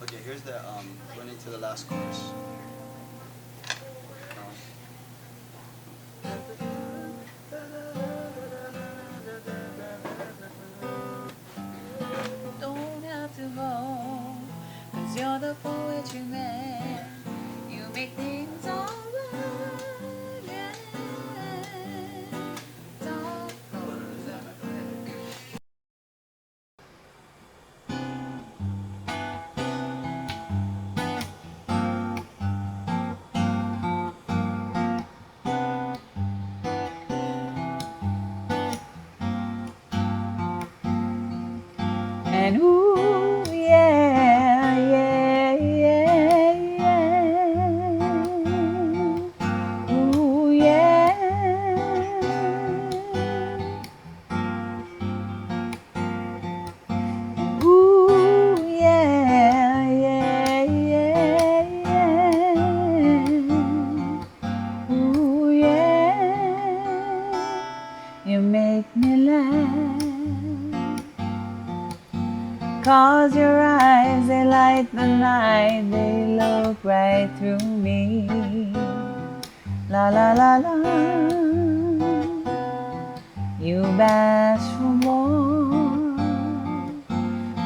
Okay, here's the going into the last chorus. Don't have to go, 'cause you're the poetry man. You make things alright, yeah. Don't go. And ooh, yeah, yeah, yeah, yeah. Ooh, yeah. Ooh, yeah, yeah, yeah, yeah. Ooh, yeah. You make me laugh. 'Cause your eyes, they light the night, they look right through me. La la la la. You bashful boy,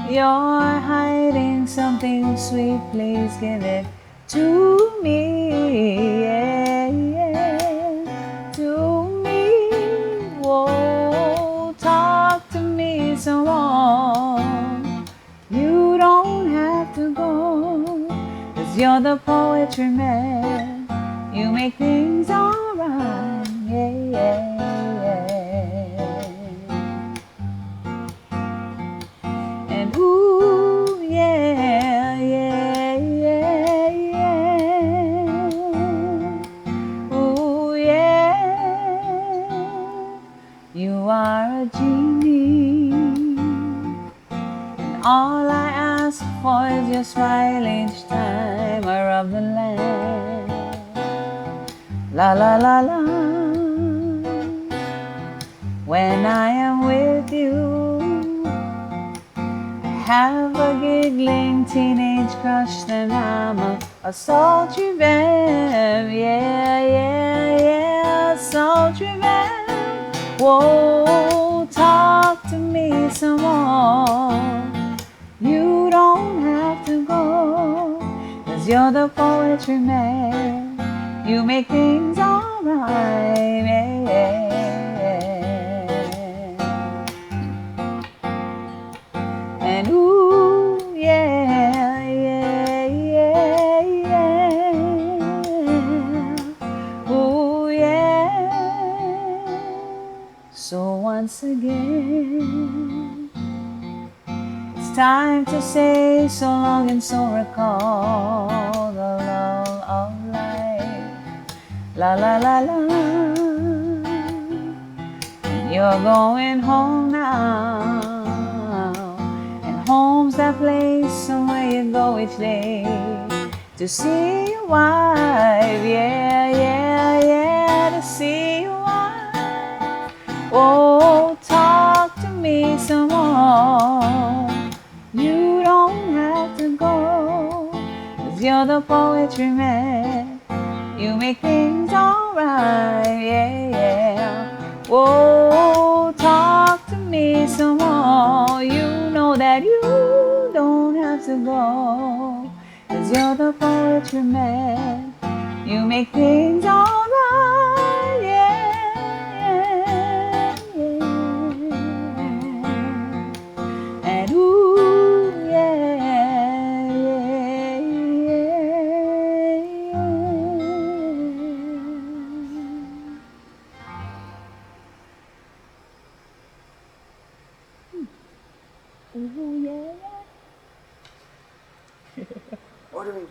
you're hiding something sweet, please give it to me. Yeah, yeah, to me. Whoa, talk to me some more. You don't have to go, 'cause you're the poetry man. You make things alright, yeah, yeah, yeah. And ooh, yeah, yeah, yeah, yeah. Ooh, yeah. You are a genie. All I ask for is your smile each time I rub the lamp. La la la la. When I am with you, I have a giggling teenage crush, then I'm a sultry vamp. Yeah, yeah, yeah, sultry vamp. Whoa, talk to me some more. You don't have to go, 'cause you're the poetry man. You make things alright, yeah. And ooh, yeah, yeah, yeah, yeah. Ooh, yeah. So once again, it's time to say so long and so recall the love of life. La la la la. You're going home now, and home's that place somewhere you go each day to see your wife. Yeah, yeah, yeah, to see your wife. Oh, talk to me some more. You don't have to go, 'cause you're the poetry man. You make things alright, yeah, yeah. Whoa, talk to me some more. You know that you don't have to go, 'cause you're the poetry man. You make things alright, yeah, yeah, yeah. And ooh, yeah, yeah, yeah, yeah. Ooh, yeah. Ordering.